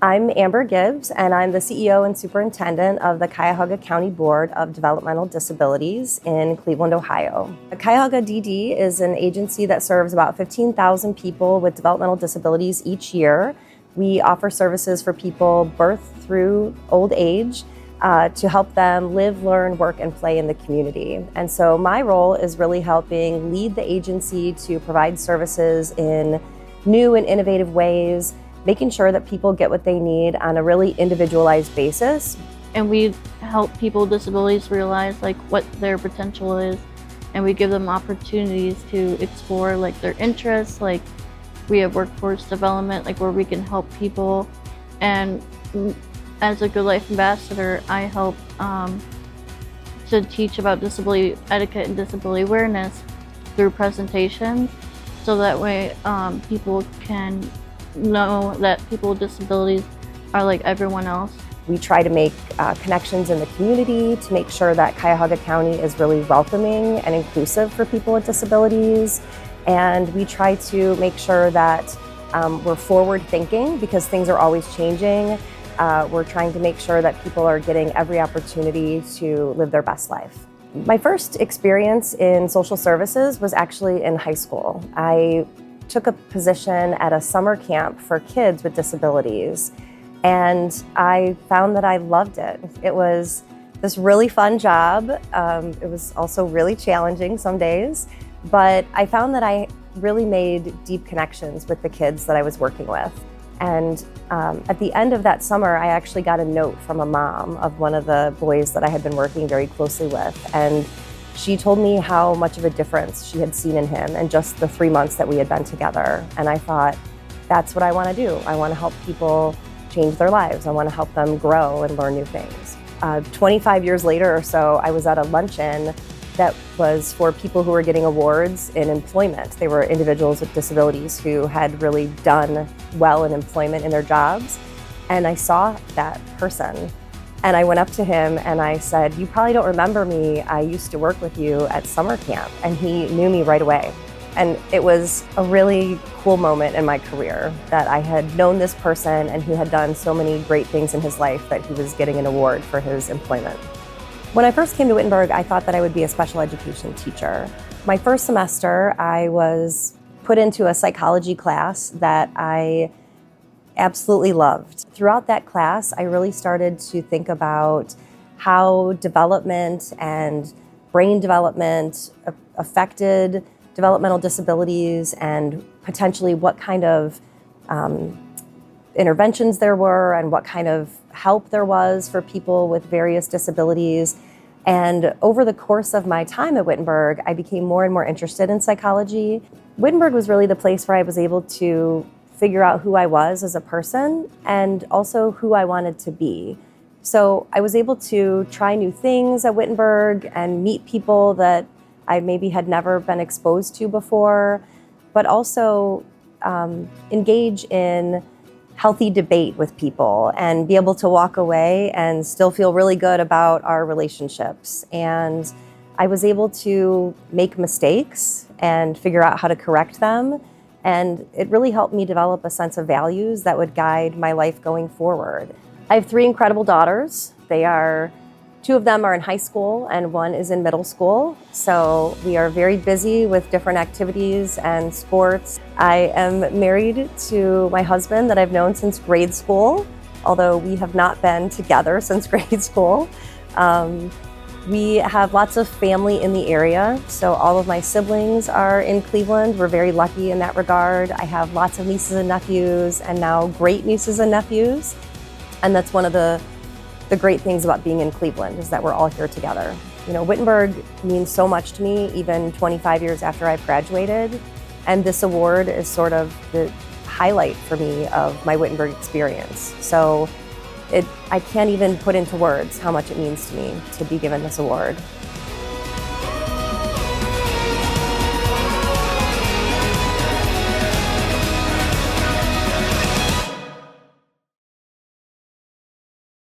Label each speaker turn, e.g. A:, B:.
A: I'm Amber Gibbs, and I'm the CEO and superintendent of the Cuyahoga County Board of Developmental Disabilities in Cleveland, Ohio. The Cuyahoga DD is an agency that serves about 15,000 people with developmental disabilities each year. We offer services for people birth through old age to help them live, learn, work, and play in the community. And so my role is really helping lead the agency to provide services in new and innovative ways, making sure that people get what they need on a really individualized basis.
B: And we help people with disabilities realize what their potential is, and we give them opportunities to explore their interests. We have workforce development, where we can help people. And as a Good Life ambassador, I help to teach about disability etiquette and disability awareness through presentations, so that way people can know that people with disabilities are like everyone else.
A: We try to make connections in the community to make sure that Cuyahoga County is really welcoming and inclusive for people with disabilities. And we try to make sure that we're forward thinking, because things are always changing. We're trying to make sure that people are getting every opportunity to live their best life. My first experience in social services was actually in high school. I took a position at a summer camp for kids with disabilities, and I found that I loved it. It was this really fun job. It was also really challenging some days, but I found that I really made deep connections with the kids that I was working with. And at the end of that summer, I actually got a note from a mom of one of the boys that I had been working very closely with. And she told me how much of a difference she had seen in him in just the 3 months that we had been together. And I thought, that's what I want to do. I want to help people change their lives. I want to help them grow and learn new things. 25 years later or so, I was at a luncheon that was for people who were getting awards in employment. They were individuals with disabilities who had really done well in employment in their jobs. And I saw that person. And I went up to him and I said, "You probably don't remember me. I used to work with you at summer camp." And he knew me right away. And it was a really cool moment in my career that I had known this person and he had done so many great things in his life that he was getting an award for his employment. When I first came to Wittenberg, I thought that I would be a special education teacher. My first semester, I was put into a psychology class that I absolutely loved. Throughout that class, I really started to think about how development and brain development affected developmental disabilities, and potentially what kind of interventions there were and what kind of help there was for people with various disabilities. And over the course of my time at Wittenberg, I became more and more interested in psychology. Wittenberg was really the place where I was able to figure out who I was as a person and also who I wanted to be. So I was able to try new things at Wittenberg and meet people that I maybe had never been exposed to before, but also engage in healthy debate with people and be able to walk away and still feel really good about our relationships. And I was able to make mistakes and figure out how to correct them. And it really helped me develop a sense of values that would guide my life going forward. I have 3 incredible daughters. 2 of them are in high school and 1 is in middle school. So we are very busy with different activities and sports. I am married to my husband that I've known since grade school, although we have not been together since grade school. We have lots of family in the area, so all of my siblings are in Cleveland. We're very lucky in that regard. I have lots of nieces and nephews, and now great nieces and nephews. And that's one of the great things about being in Cleveland, is that we're all here together. You know, Wittenberg means so much to me, even 25 years after I've graduated. And this award is sort of the highlight for me of my Wittenberg experience. So I can't even put into words how much it means to me to be given this award.